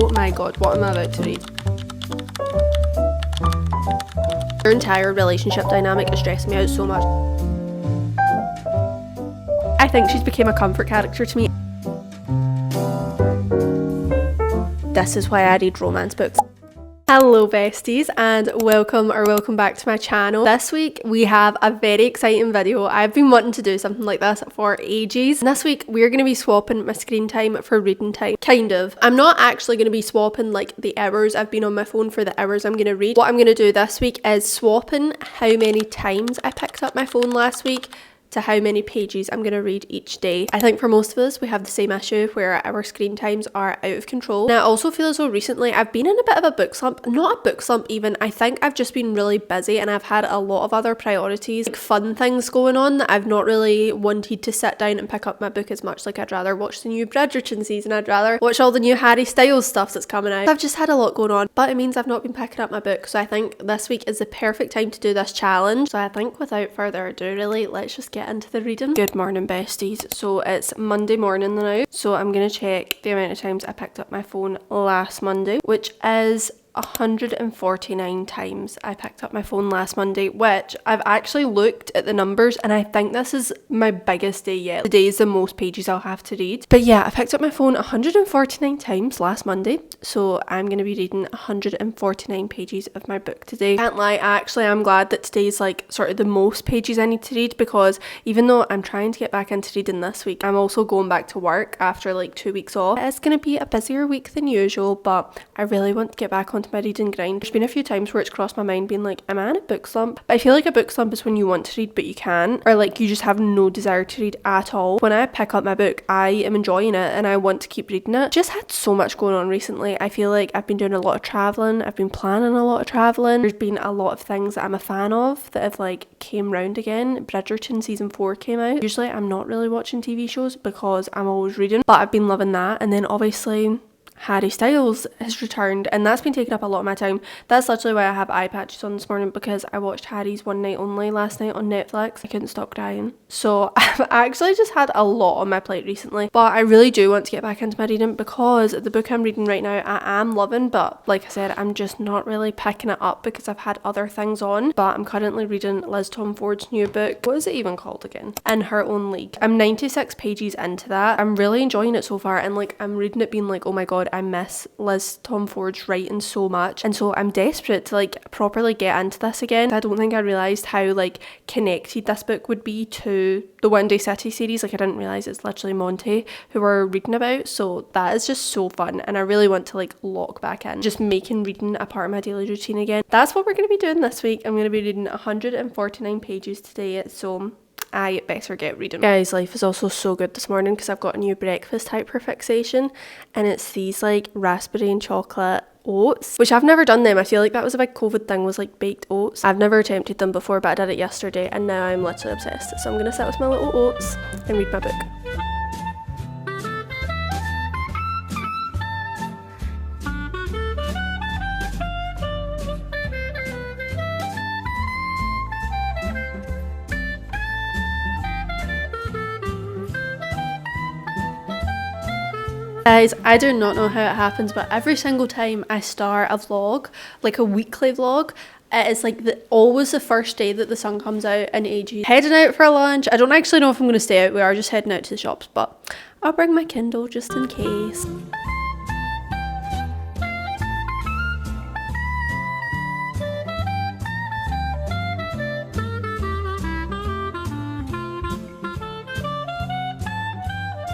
Oh my god, what am I about to read? Her entire relationship dynamic is stressing me out so much. I think she's become a comfort character to me. This is why I read romance books. Hello besties and welcome back to my channel. This week we have a very exciting video. I've been wanting to do something like this for ages. And this week we're going to be swapping my screen time for reading time. Kind of. I'm not actually going to be swapping like the hours I've been on my phone for the hours I'm going to read. What I'm going to do this week is swapping how many times I picked up my phone last week to how many pages I'm going to read each day. I think for most of us we have the same issue where our screen times are out of control. Now I also feel as though recently I've been in a bit of a book slump. Not a book slump even, I think I've just been really busy and I've had a lot of other priorities, like fun things going on that I've not really wanted to sit down and pick up my book as much. Like I'd rather watch the new Bridgerton season, I'd rather watch all the new Harry Styles stuff that's coming out. I've just had a lot going on, but it means I've not been picking up my book, so I think this week is the perfect time to do this challenge. So I think without further ado really, let's just get into the reading. Good morning besties. So it's Monday morning now, so I'm gonna check the amount of times I picked up my phone last Monday, which is 149 times I picked up my phone last Monday, which I've actually looked at the numbers and I think this is my biggest day yet. Today is the most pages I'll have to read. But yeah, I picked up my phone 149 times last Monday, so I'm going to be reading 149 pages of my book today. Can't lie, actually I'm glad that today's like sort of the most pages I need to read, because even though I'm trying to get back into reading this week, I'm also going back to work after like 2 weeks off. It's going to be a busier week than usual, but I really want to get back on to my reading grind. There's been a few times where it's crossed my mind being like, am I in a book slump? But I feel like a book slump is when you want to read but you can't, or like you just have no desire to read at all. When I pick up my book, I am enjoying it and I want to keep reading it. Just had so much going on recently. I feel like I've been doing a lot of travelling, I've been planning a lot of travelling. There's been a lot of things that I'm a fan of that have like came round again. Bridgerton season 4 came out. Usually I'm not really watching TV shows because I'm always reading, but I've been loving that. And then obviously Harry Styles has returned and that's been taking up a lot of my time. That's literally why I have eye patches on this morning, because I watched Harry's One Night Only last night on Netflix. I couldn't stop crying. So I've actually just had a lot on my plate recently, but I really do want to get back into my reading because the book I'm reading right now I am loving, but like I said, I'm just not really picking it up because I've had other things on. But I'm currently reading Liz Tomford's new book. What is it even called again? In Her Own League. I'm 96 pages into that. I'm really enjoying it so far, and like I'm reading it being like, oh my god, I miss Liz Tomford's writing so much, and so I'm desperate to like properly get into this again. I don't think I realised how like connected this book would be to the Windy City series. Like I didn't realise it's literally Monty who we're reading about, so that is just so fun and I really want to like lock back in, just making reading a part of my daily routine again. That's what we're going to be doing this week. I'm going to be reading 149 pages today, so I better get reading. Guys, life is also so good this morning because I've got a new breakfast hyperfixation, and it's these like raspberry and chocolate oats, which I've never done them. I feel like that was a big COVID thing, was like baked oats. I've never attempted them before, but I did it yesterday and now I'm literally obsessed. So I'm gonna sit with my little oats and read my book. Guys, I do not know how it happens, but every single time I start a vlog, like a weekly vlog, it is like always the first day that the sun comes out in ages. Heading out for lunch. I don't actually know if I'm going to stay out. We are just heading out to the shops, but I'll bring my Kindle just in case.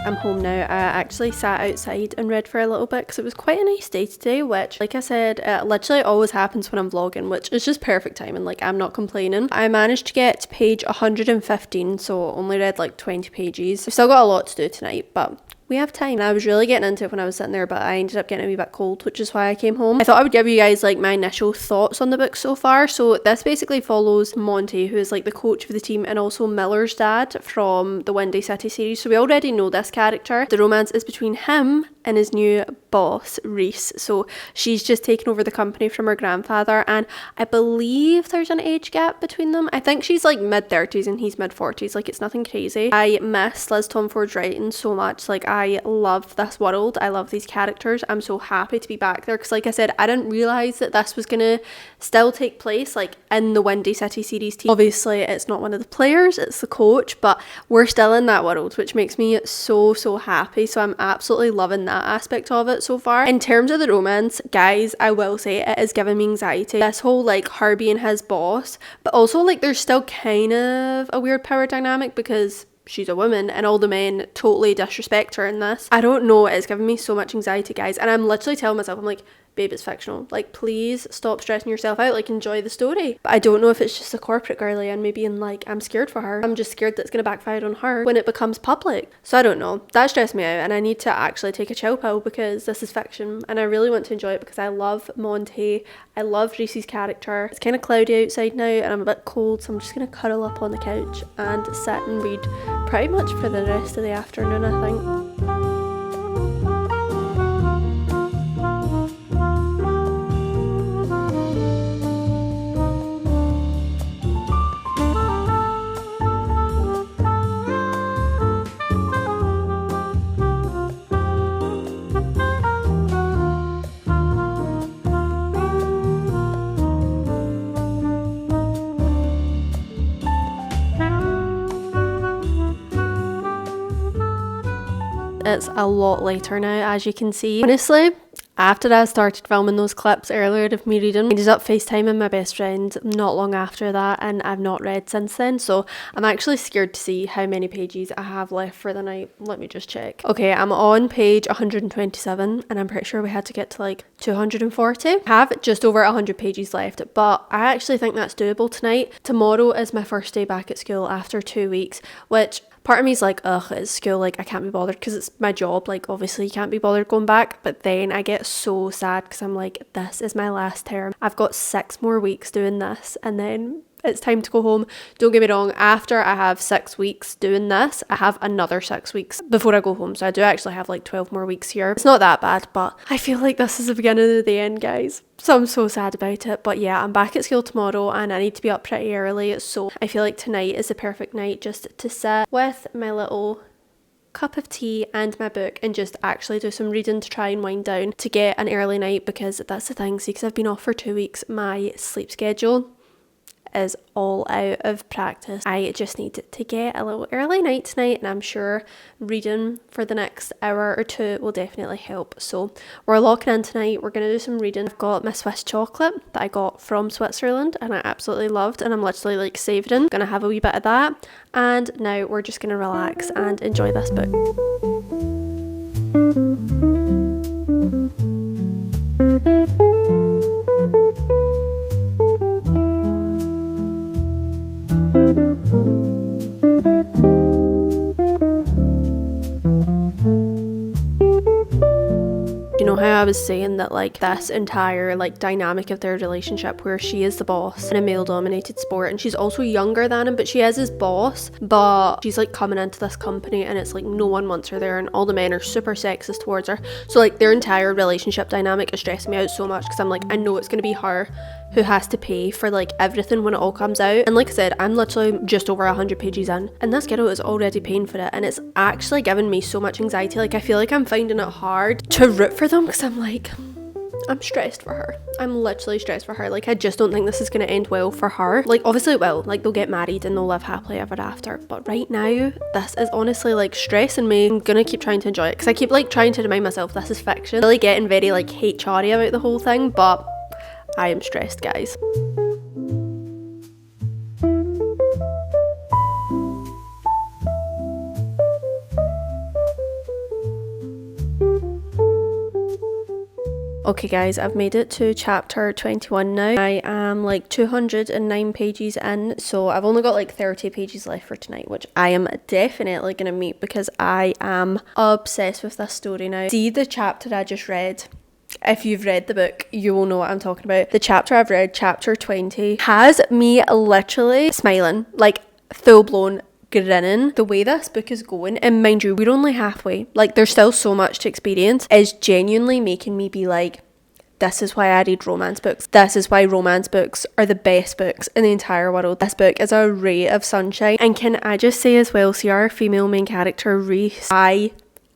I'm home now. I actually sat outside and read for a little bit because it was quite a nice day today, which, like I said, literally always happens when I'm vlogging, which is just perfect timing. Like, I'm not complaining. I managed to get to page 115, so only read like 20 pages. I've still got a lot to do tonight, but we have time. And I was really getting into it when I was sitting there, but I ended up getting a wee bit cold, which is why I came home. I thought I would give you guys like my initial thoughts on the book so far. So this basically follows Monty, who is like the coach of the team and also Miller's dad from the Windy City series. So we already know this character. The romance is between him and his new boss, Reese. So she's just taken over the company from her grandfather, and I believe there's an age gap between them. I think she's like mid-30s and he's mid-40s. Like, it's nothing crazy. I miss Liz Tomford's writing so much. Like, I love this world. I love these characters. I'm so happy to be back there because, like I said, I didn't realise that this was gonna still take place like in the Windy City series team. Obviously, it's not one of the players, it's the coach, but we're still in that world, which makes me so happy. So I'm absolutely loving that aspect of it so far. In terms of the romance, guys, I will say it is giving me anxiety. This whole like her being his boss, but also like there's still kind of a weird power dynamic because she's a woman and all the men totally disrespect her in this. I don't know, it's giving me so much anxiety, guys, and I'm literally telling myself, I'm like, babe, it's fictional. Like, please stop stressing yourself out. Like, enjoy the story. But I don't know if it's just a corporate girly and maybe in like, I'm scared for her. I'm just scared that it's going to backfire on her when it becomes public. So I don't know. That stressed me out and I need to actually take a chill pill because this is fiction and I really want to enjoy it because I love Monty. I love Reese's character. It's kind of cloudy outside now and I'm a bit cold, so I'm just going to cuddle up on the couch and sit and read pretty much for the rest of the afternoon, I think. It's a lot later now, as you can see. Honestly, after I started filming those clips earlier of me reading, I ended up FaceTiming my best friend not long after that, and I've not read since then, so I'm actually scared to see how many pages I have left for the night. Let me just check. Okay, I'm on page 127 and I'm pretty sure we had to get to like 240. I have just over 100 pages left, but I actually think that's doable tonight. Tomorrow is my first day back at school after 2 weeks, which part of me is like, ugh, it's school, like I can't be bothered because it's my job, like obviously you can't be bothered going back. But then I get so sad because I'm like, this is my last term. I've got 6 more weeks doing this and then it's time to go home. Don't get me wrong, after I have 6 weeks doing this, I have another 6 weeks before I go home. So I do actually have like 12 more weeks here. It's not that bad, but I feel like this is the beginning of the end, guys. So I'm so sad about it. But yeah, I'm back at school tomorrow and I need to be up pretty early. So I feel like tonight is the perfect night just to sit with my little cup of tea and my book and just actually do some reading to try and wind down to get an early night, because that's the thing. See, because I've been off for 2 weeks, my sleep schedule is all out of practice. I just need to get a little early night tonight, and I'm sure reading for the next hour or two will definitely help. So we're locking in tonight. We're going to do some reading. I've got my Swiss chocolate that I got from Switzerland and I absolutely loved, and I'm literally like savouring. Gonna have a wee bit of that, and now we're just going to relax and enjoy this book. You know how I was saying that like this entire like dynamic of their relationship where she is the boss in a male dominated sport and she's also younger than him, but she is his boss, but she's like coming into this company and it's like no one wants her there and all the men are super sexist towards her. So like their entire relationship dynamic is stressing me out so much because I'm like, I know it's going to be her who has to pay for like everything when it all comes out. And like I said, I'm literally just over 100 pages in and this kiddo is already paying for it, and it's actually giving me so much anxiety. Like I feel like I'm finding it hard to root for them because I'm like, I'm stressed for her. I'm literally stressed for her. Like I just don't think this is going to end well for her. Like obviously it will, like they'll get married and they'll live happily ever after, but right now this is honestly like stressing me. I'm gonna keep trying to enjoy it because I keep like trying to remind myself this is fiction, really getting very like HR-y about the whole thing, but I am stressed, guys. Okay guys, I've made it to chapter 21 now. I am like 209 pages in, so I've only got like 30 pages left for tonight, which I am definitely going to meet because I am obsessed with this story now. See the chapter I just read? If you've read the book, you will know what I'm talking about. The chapter I've read, chapter 20, has me literally smiling, like full blown grinning. The way this book is going, and mind you, we're only halfway, like there's still so much to experience, is genuinely making me be like, this is why I read romance books. This is why romance books are the best books in the entire world. This book is a ray of sunshine. And can I just say as well, see our female main character, Reese, I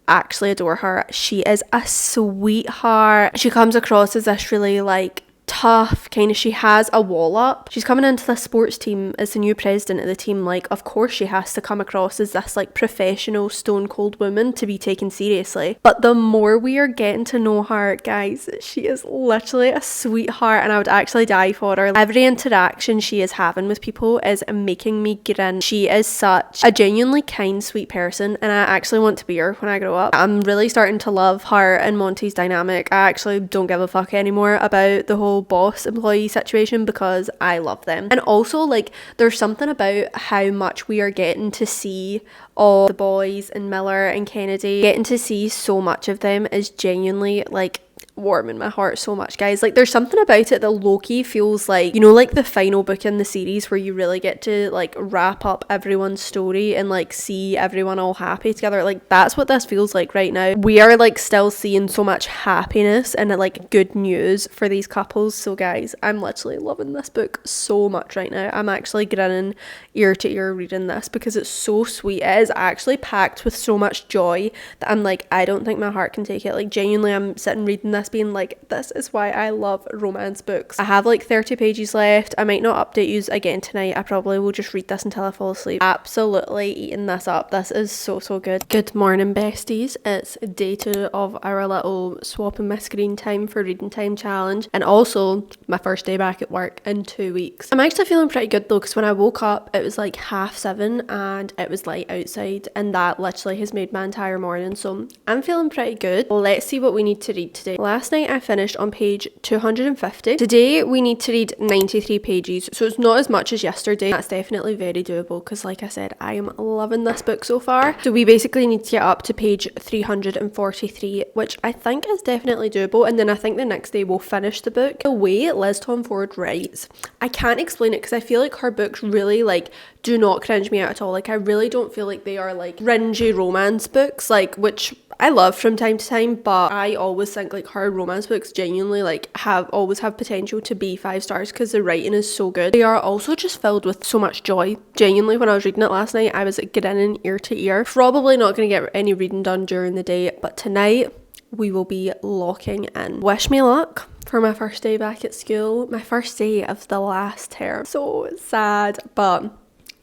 actually adore her. She is a sweetheart. She comes across as this really like tough kind of, she has a wall up. She's coming into the sports team as the new president of the team. Like, of course she has to come across as this like professional stone cold woman to be taken seriously. But the more we are getting to know her, guys, she is literally a sweetheart, and I would actually die for her. Every interaction she is having with people is making me grin. She is such a genuinely kind, sweet person, and I actually want to be her when I grow up. I'm really starting to love her and Monty's dynamic. I actually don't give a fuck anymore about the whole boss employee situation because I love them. And also, like, there's something about how much we are getting to see all the boys and Miller and Kennedy. Getting to see so much of them is genuinely like warming my heart so much, guys. Like, there's something about it that low-key feels like, you know, like the final book in the series where you really get to like wrap up everyone's story and like see everyone all happy together. Like, that's what this feels like right now. We are like still seeing so much happiness and like good news for these couples. So guys, I'm literally loving this book so much right now. I'm actually grinning ear to ear reading this because it's so sweet. It is actually packed with so much joy that I'm like, I don't think my heart can take it. Like, genuinely, I'm sitting reading this being like, this is why I love romance books. I have like 30 pages left. I might not update you again tonight. I probably will just read this until I fall asleep. Absolutely eating this up. This is so good. Good morning, besties. It's day 2 of our little swapping my screen time for reading time challenge, and also my first day back at work in 2 weeks. I'm actually feeling pretty good though, because when I woke up it was like 7:30 and it was light outside, and that literally has made my entire morning, so I'm feeling pretty good. Let's see what we need to read today. Last night I finished on page 250. Today we need to read 93 pages, so it's not as much as yesterday. That's definitely very doable because, like I said, I am loving this book so far. So we basically need to get up to page 343, which I think is definitely doable, and then I think the next day we'll finish the book. The way Liz Tomforde writes, I can't explain it because I feel like her books really like do not cringe me out at all. Like, I really don't feel like they are like cringy romance books, like, which I love from time to time, but I always think like her romance books genuinely like always have potential to be 5 stars because the writing is so good. They are also just filled with so much joy. Genuinely, when I was reading it last night, I was grinning ear to ear. Probably not going to get any reading done during the day, but tonight we will be locking in. Wish me luck for my first day back at school, my first day of the last term. So sad, but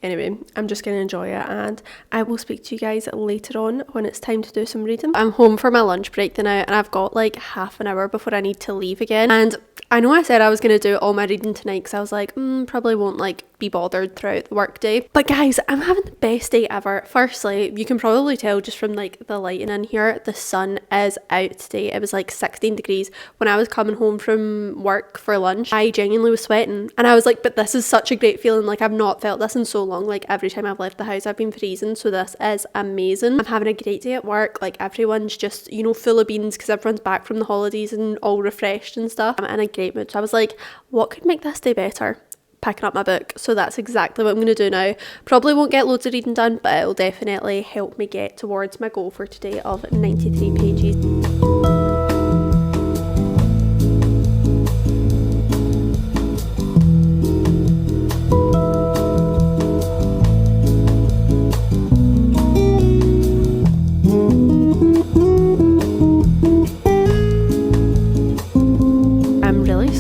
anyway, I'm just going to enjoy it, and I will speak to you guys later on when it's time to do some reading. I'm home for my lunch break now, and I've got like half an hour before I need to leave again. And I know I said I was going to do all my reading tonight because I was like, probably won't like be bothered throughout the work day. But guys, I'm having the best day ever. Firstly, you can probably tell just from like the lighting in here, the sun is out today. It was like 16 degrees when I was coming home from work for lunch. I genuinely was sweating, and I was like, but this is such a great feeling. Like, I've not felt this in so long. Like, every time I've left the house I've been freezing, so this is amazing. I'm having a great day at work. Like, everyone's just, you know, full of beans because everyone's back from the holidays and all refreshed and stuff. I'm in a great mood, so I was like, what could make this day better? Picking up my book. So that's exactly what I'm going to do now. Probably won't get loads of reading done, but it'll definitely help me get towards my goal for today of 93 pages.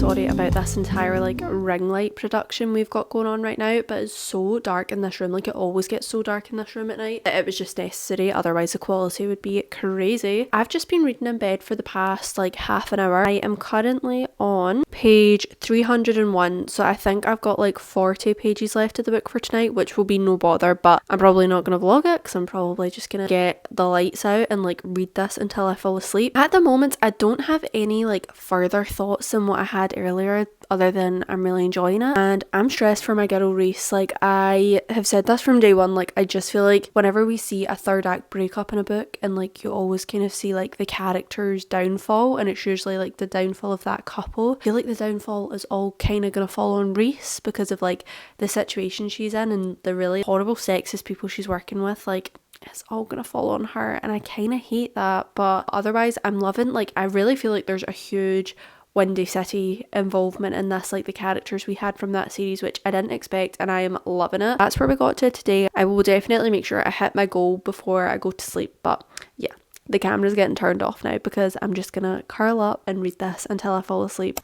Sorry about this entire like ring light production we've got going on right now, but it's so dark in this room. Like, it always gets so dark in this room at night. It was just necessary, otherwise the quality would be crazy. I've just been reading in bed for the past like half an hour. I am currently on page 301, so I think I've got like 40 pages left of the book for tonight, which will be no bother, but I'm probably not going to vlog it because I'm probably just going to get the lights out and like read this until I fall asleep. At the moment, I don't have any like further thoughts than what I had said earlier, other than I'm really enjoying it. And I'm stressed for my girl Reese. Like, I have said this from day one, like I just feel like whenever we see a third act breakup in a book, and like you always kind of see like the character's downfall, and it's usually like the downfall of that couple, I feel like the downfall is all kind of gonna fall on Reese because of like the situation she's in and the really horrible sexist people she's working with. Like, it's all gonna fall on her, and I kind of hate that. But otherwise, I'm loving, like, I really feel like there's a huge Windy City involvement in this, like the characters we had from that series, which I didn't expect, and I am loving it. That's where we got to today. I will definitely make sure I hit my goal before I go to sleep, but yeah, the camera's getting turned off now because I'm just gonna curl up and read this until I fall asleep.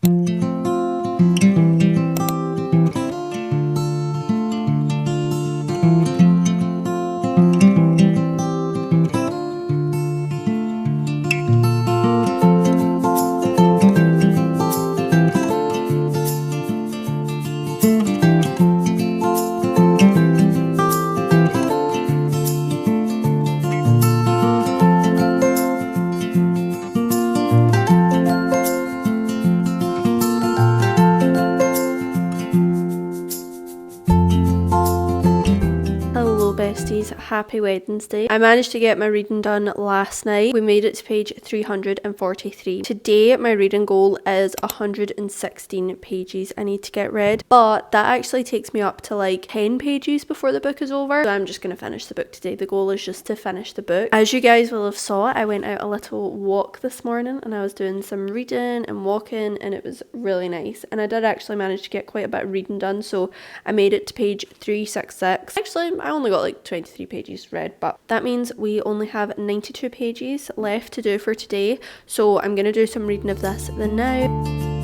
Happy Wednesday. I managed to get my reading done last night. We made it to page 343. Today my reading goal is 116 pages I need to get read, but that actually takes me up to like 10 pages before the book is over, so I'm just going to finish the book today. The goal is just to finish the book. As you guys will have saw, I went out a little walk this morning and I was doing some reading and walking, and it was really nice, and I did actually manage to get quite a bit of reading done, so I made it to page 366. Actually, I only got like 23 pages read, but that means we only have 92 pages left to do for today, so I'm going to do some reading of this then now.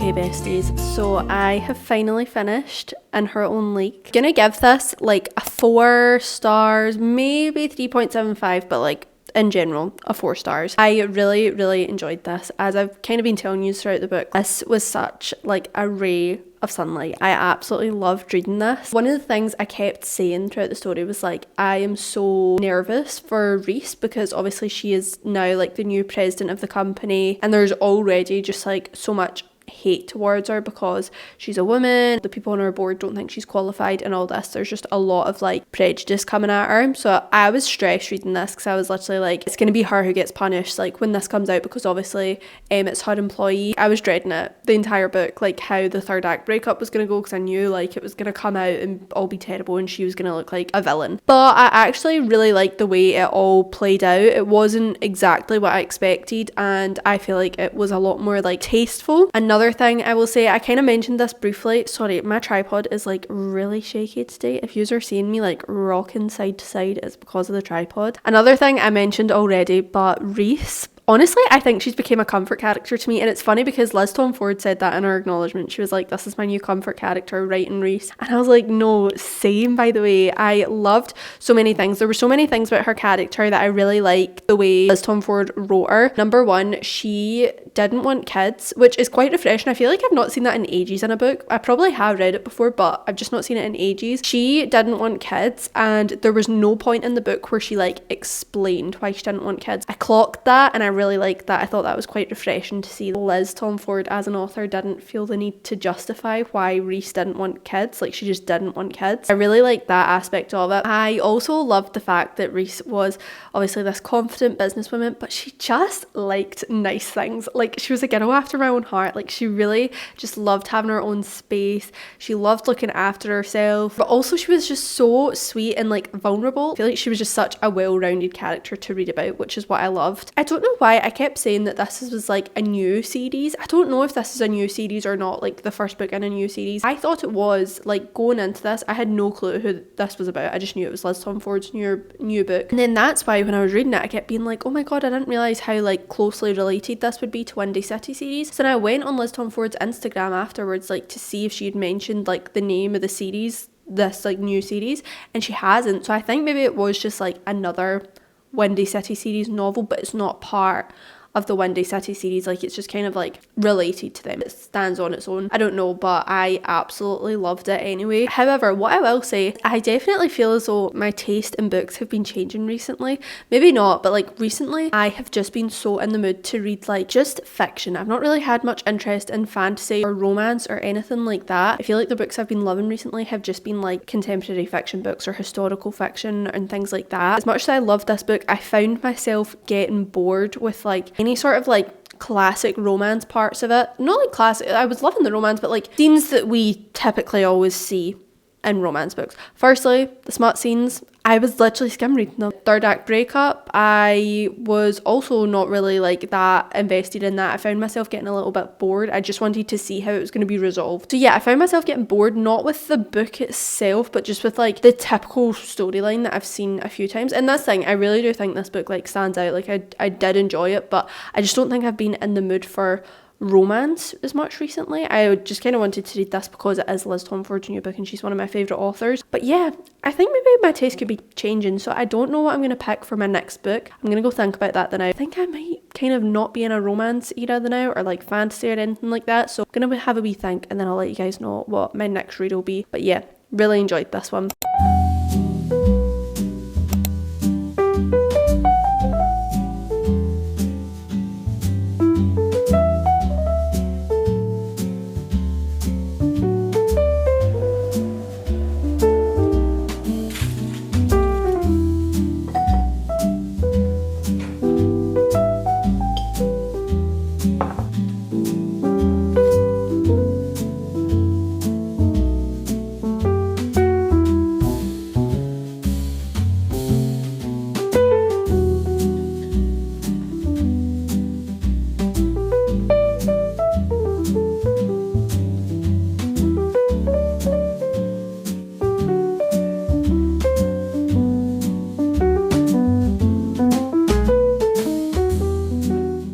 Besties, so I have finally finished In Her Own League. Gonna give this like a 4 stars, maybe 3.75, but like in general a 4 stars. I really enjoyed this. As I've kind of been telling you throughout the book, this was such like a ray of sunlight. I absolutely loved reading this. One of the things I kept saying throughout the story was like, I am so nervous for Reese because obviously she is now like the new president of the company, and there's already just like so much hate towards her because she's a woman, the people on her board don't think she's qualified and all this. There's just a lot of like prejudice coming at her, so I was stressed reading this because I was literally like, it's gonna be her who gets punished like when this comes out, because obviously it's her employee. I was dreading it the entire book, like how the third act breakup was gonna go, because I knew like it was gonna come out and all be terrible and she was gonna look like a villain. But I actually really liked the way it all played out. It wasn't exactly what I expected, and I feel like it was a lot more like tasteful. Another thing I will say, I kind of mentioned this briefly, sorry, my tripod is like really shaky today. If yous are seeing me like rocking side to side, it's because of the tripod. Another thing I mentioned already, but Reese, honestly, I think she's became a comfort character to me, and it's funny because Liz Tom Ford said that in her acknowledgement. She was like, this is my new comfort character, writing Reese. And I was like, no, same, by the way. I loved so many things. There were so many things about her character that I really like the way Liz Tom Ford wrote her. Number one, she didn't want kids, which is quite refreshing. I feel like I've not seen that in ages in a book. I probably have read it before, but I've just not seen it in ages. She didn't want kids, and there was no point in the book where she like explained why she didn't want kids. I clocked that, and I really liked that. I thought that was quite refreshing to see. Liz Tom Ford as an author didn't feel the need to justify why Reese didn't want kids, like she just didn't want kids. I really liked that aspect of it. I also loved the fact that Reese was obviously this confident businesswoman, but she just liked nice things. Like, she was a girl after my own heart. Like, she really just loved having her own space. She loved looking after herself, but also she was just so sweet and like vulnerable. I feel like she was just such a well-rounded character to read about, which is what I loved. I don't know why I kept saying that this was like a new series. I don't know if this is a new series or not, like the first book in a new series. I thought it was. Like, going into this, I had no clue who this was about. I just knew it was Liz Tom Ford's new book. And then that's why when I was reading it, I kept being like, oh my god, I didn't realise how like closely related this would be to Windy City series. So then I went on Liz Tom Ford's Instagram afterwards, like to see if she had mentioned like the name of the series, this like new series, and she hasn't. So I think maybe it was just like another Windy City series novel, but it's not part of the Windy City series. Like, it's just kind of like related to them. It stands on its own. I don't know, but I absolutely loved it anyway. However, what I will say, I definitely feel as though my taste in books have been changing recently. Maybe not, but like recently I have just been so in the mood to read like just fiction. I've not really had much interest in fantasy or romance or anything like that. I feel like the books I've been loving recently have just been like contemporary fiction books or historical fiction and things like that. As much as I love this book, I found myself getting bored with like any sort of like classic romance parts of it. Not like classic, I was loving the romance, but like scenes that we typically always see in romance books. Firstly, the smut scenes, I was literally skim reading them. Third act breakup, I was also not really like that invested in that. I found myself getting a little bit bored. I just wanted to see how it was going to be resolved. So yeah, I found myself getting bored, not with the book itself, but just with like the typical storyline that I've seen a few times. And this thing, I really do think this book like stands out. Like I did enjoy it, but I just don't think I've been in the mood for romance as much recently. I just kind of wanted to read this because it is Liz Tomford's new book and she's one of my favourite authors. But yeah, I think maybe my taste could be changing, so I don't know what I'm going to pick for my next book. I'm going to go think about that the now. I think I might kind of not be in a romance era the now, or like fantasy or anything like that, so I'm going to have a wee think and then I'll let you guys know what my next read will be. But yeah, really enjoyed this one.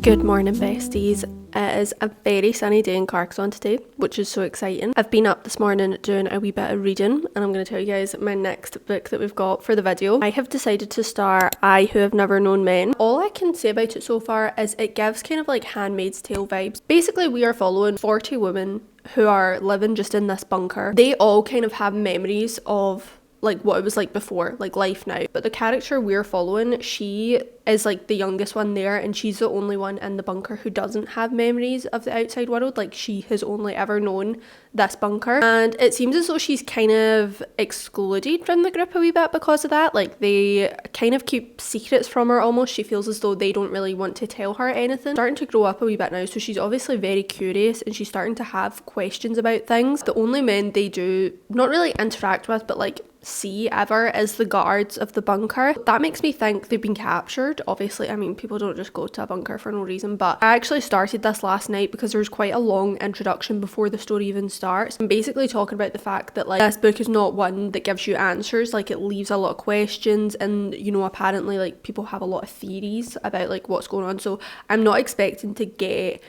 Good morning, besties. It is a very sunny day in Carcassonne today, which is so exciting. I've been up this morning doing a wee bit of reading, and I'm going to tell you guys my next book that we've got for the video. I have decided to start I Who Have Never Known Men. All I can say about it so far is it gives kind of like Handmaid's Tale vibes. Basically, we are following 40 women who are living just in this bunker. They all kind of have memories of like what it was like before, like life now. But the character we're following, she is like the youngest one there, and she's the only one in the bunker who doesn't have memories of the outside world. Like, she has only ever known this bunker, and it seems as though she's kind of excluded from the group a wee bit because of that. Like, they kind of keep secrets from her almost. She feels as though they don't really want to tell her anything. Starting to grow up a wee bit now, so she's obviously very curious and she's starting to have questions about things. The only men they do not really interact with but like see ever is the guards of the bunker. That makes me think they've been captured. Obviously, I mean, people don't just go to a bunker for no reason, but I actually started this last night because there's quite a long introduction before the story even starts. I'm basically talking about the fact that like this book is not one that gives you answers. Like, it leaves a lot of questions, and you know, apparently like people have a lot of theories about like what's going on, so I'm not expecting to get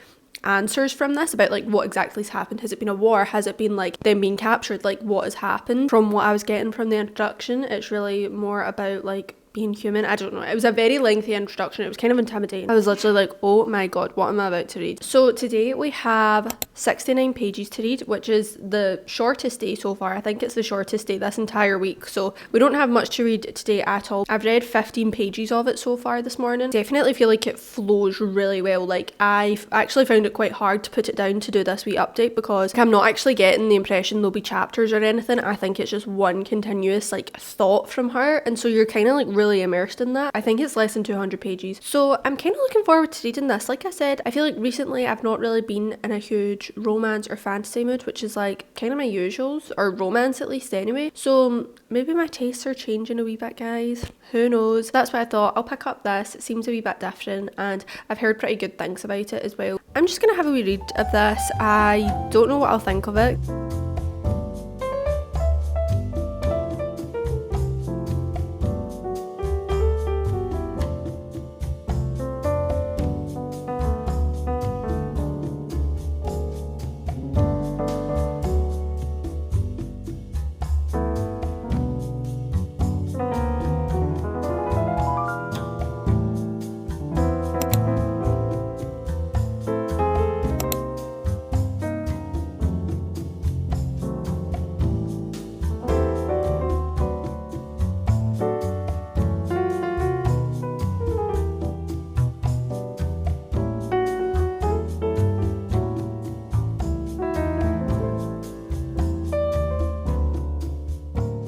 answers from this about like what exactly has happened. Has it been a war? Has it been like them being captured? Like, what has happened? From what I was getting from the introduction, it's really more about like being human. I don't know, it was a very lengthy introduction. It was kind of intimidating. I was literally like, oh my god, what am I about to read? So today we have 69 pages to read, which is the shortest day so far. I think it's the shortest day this entire week, so we don't have much to read today at all. I've read 15 pages of it so far this morning. Definitely feel like it flows really well. Like, I've actually found it quite hard to put it down to do this wee update because I'm not actually getting the impression there'll be chapters or anything. I think it's just one continuous like thought from her, and so you're kind of like really immersed in that. I think it's less than 200 pages, so I'm kind of looking forward to reading this. Like I said, I feel like recently I've not really been in a huge romance or fantasy mood, which is like kind of my usuals, or romance at least anyway, so maybe my tastes are changing a wee bit, guys. Who knows? That's why I thought I'll pick up this. It seems a wee bit different and I've heard pretty good things about it as well. I'm just gonna have a wee read of this. I don't know what I'll think of it.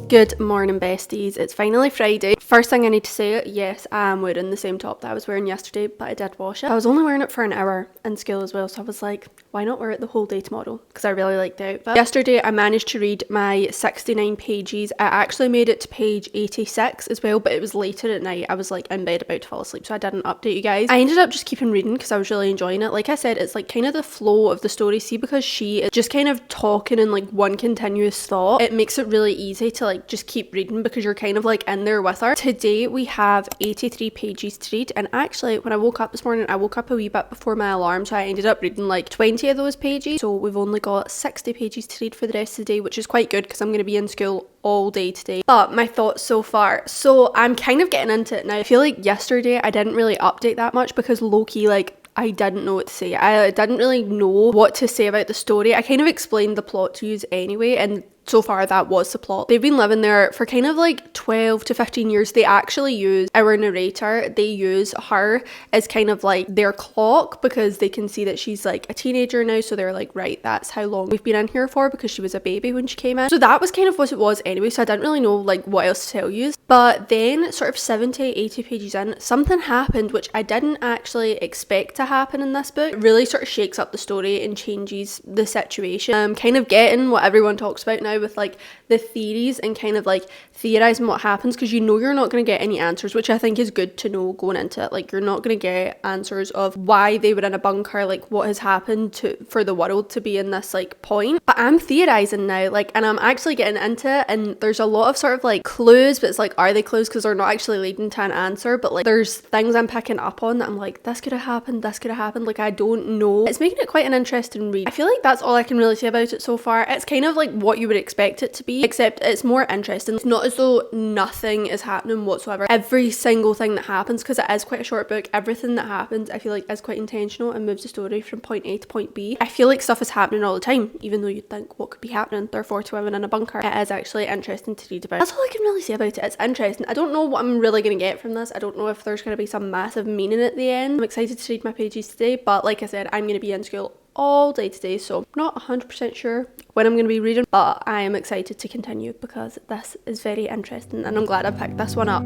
Good morning, besties. It's finally Friday. First thing I need to say, yes, I am wearing the same top that I was wearing yesterday, but I did wash it. I was only wearing it for an hour in school as well, so I was like, why not wear it the whole day tomorrow? Because I really liked the outfit. Yesterday, I managed to read my 69 pages. I actually made it to page 86 as well, but it was later at night. I was like in bed about to fall asleep, so I didn't update you guys. I ended up just keeping reading because I was really enjoying it. Like I said, it's like kind of the flow of the story. See, because she is just kind of talking in like one continuous thought, it makes it really easy to like just keep reading because you're kind of like in there with her. Today we have 83 pages to read, and actually when I woke up this morning, I woke up a wee bit before my alarm, so I ended up reading like 20 of those pages. So we've only got 60 pages to read for the rest of the day, which is quite good because I'm going to be in school all day today. But my thoughts so far, so I'm kind of getting into it now. I feel like yesterday I didn't really update that much because low-key, like, I didn't know what to say. I didn't really know what to say about the story. I kind of explained the plot to you anyway, and so far that was the plot. They've been living there for kind of like 12 to 15 years. They actually use our narrator, they use her as kind of like their clock because they can see that she's like a teenager now, so they're like, right, that's how long we've been in here for because she was a baby when she came in. So that was kind of what it was anyway, so I didn't really know like what else to tell you. But then sort of 70, 80 pages in, something happened which I didn't actually expect to happen in this book. It really sort of shakes up the story and changes the situation. I'm kind of getting what everyone talks about now with like the theories and kind of like theorizing what happens, because you know you're not going to get any answers, which I think is good to know going into it. Like, you're not going to get answers of why they were in a bunker, like what has happened for the world to be in this like point. But I'm theorizing now, like, and I'm actually getting into it, and there's a lot of sort of like clues, but it's like, are they clues because they're not actually leading to an answer? But like, there's things I'm picking up on that I'm like, this could have happened, this could have happened. Like, I don't know. It's making it quite an interesting read. I feel like that's all I can really say about it so far. It's kind of like what you would expect it to be, except it's more interesting. It's not as though nothing is happening whatsoever. Every single thing that happens, because it is quite a short book, everything that happens I feel like is quite intentional and moves the story from point A to point B. I feel like stuff is happening all the time, even though you'd think what could be happening. There are 40 women in a bunker. It is actually interesting to read about. That's all I can really say about it. It's interesting. I don't know what I'm really going to get from this. I don't know if there's going to be some massive meaning at the end. I'm excited to read my pages today, but like I said, I'm going to be in school all day today, so I'm not 100% sure when I'm going to be reading, but I am excited to continue because this is very interesting and I'm glad I picked this one up.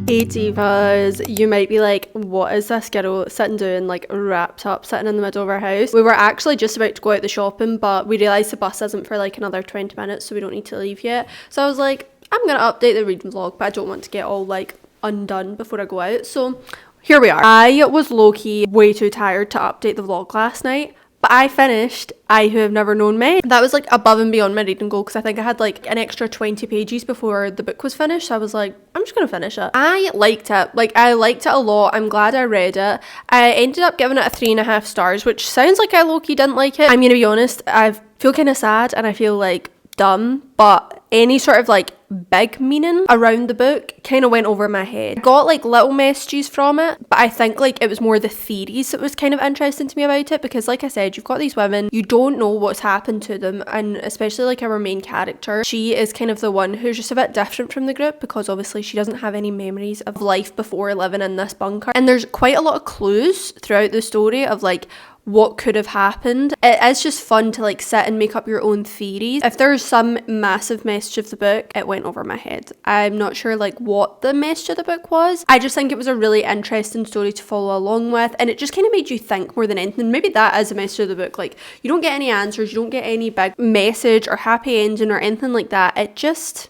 Hey divas, you might be like, what is this girl sitting doing, like wrapped up sitting in the middle of our house? We were actually just about to go out the shopping, but we realised the bus isn't for like another 20 minutes, so we don't need to leave yet. So I was like, I'm gonna update the reading vlog, but I don't want to get all like undone before I go out. So here we are. I was low-key way too tired to update the vlog last night, but I finished I Who Have Never Known Men. That was like above and beyond my reading goal because I think I had like an extra 20 pages before the book was finished. So I was like, I'm just gonna finish it. I liked it. Like, I liked it a lot. I'm glad I read it. I ended up giving it a 3.5 stars, which sounds like I low-key didn't like it. I'm gonna be honest, I feel kind of sad and I feel like dumb, but any sort of like big meaning around the book kind of went over my head. I got like little messages from it, but I think like it was more the theories that was kind of interesting to me about it, because like I said, you've got these women, you don't know what's happened to them, and especially like our main character, she is kind of the one who's just a bit different from the group because obviously she doesn't have any memories of life before living in this bunker, and there's quite a lot of clues throughout the story of like what could have happened. It is just fun to like sit and make up your own theories. If there's some massive message of the book, it went over my head. I'm not sure like what the message of the book was. I just think it was a really interesting story to follow along with, and it just kind of made you think more than anything. Maybe that is the message of the book. Like, you don't get any answers, you don't get any big message or happy ending or anything like that. It just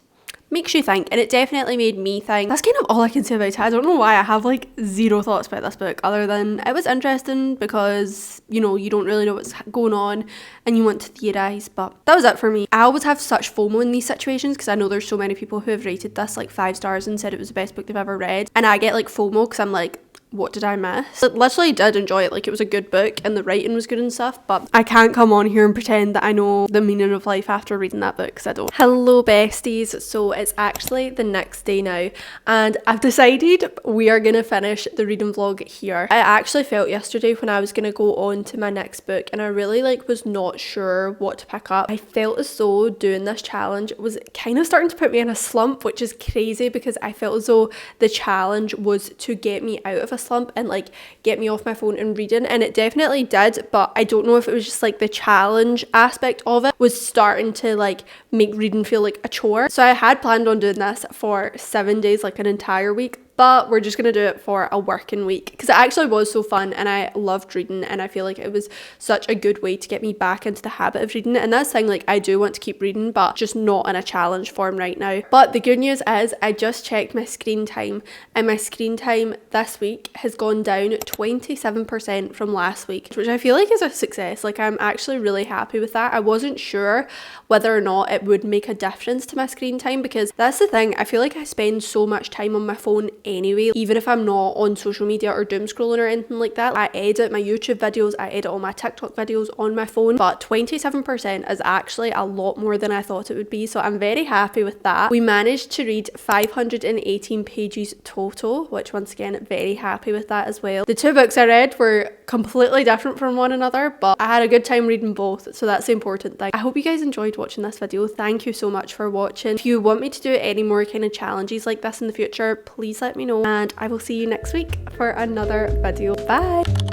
makes you think, and it definitely made me think. That's kind of all I can say about it. I don't know why I have like zero thoughts about this book other than it was interesting because, you know, you don't really know what's going on and you want to theorize. But that was it for me. I always have such FOMO in these situations because I know there's so many people who have rated this like 5 stars and said it was the best book they've ever read, and I get like FOMO because I'm like, what did I miss? I literally did enjoy it. Like, it was a good book and the writing was good and stuff, but I can't come on here and pretend that I know the meaning of life after reading that book, because I don't. Hello besties. So it's actually the next day now and I've decided we are gonna finish the reading vlog here. I actually felt yesterday when I was gonna go on to my next book and I really like was not sure what to pick up. I felt as though doing this challenge was kind of starting to put me in a slump, which is crazy because I felt as though the challenge was to get me out of a slump and like get me off my phone and reading, and it definitely did. But I don't know if it was just like the challenge aspect of it was starting to like make reading feel like a chore. So I had planned on doing this for 7 days, like an entire week, but we're just gonna do it for a working week because it actually was so fun and I loved reading, and I feel like it was such a good way to get me back into the habit of reading. And that's the thing, like I do want to keep reading, but just not in a challenge form right now. But the good news is I just checked my screen time, and my screen time this week has gone down 27% from last week, which I feel like is a success. Like I'm actually really happy with that. I wasn't sure whether or not it would make a difference to my screen time, because that's the thing, I feel like I spend so much time on my phone anyway, even if I'm not on social media or doom scrolling or anything like that. I edit my YouTube videos, I edit all my TikTok videos on my phone, but 27% is actually a lot more than I thought it would be, so I'm very happy with that. We managed to read 518 pages total, which once again, very happy with that as well. The two books I read were completely different from one another, but I had a good time reading both, so that's the important thing. I hope you guys enjoyed watching this video. Thank you so much for watching. If you want me to do any more kind of challenges like this in the future, please let me know, and I will see you next week for another video. Bye!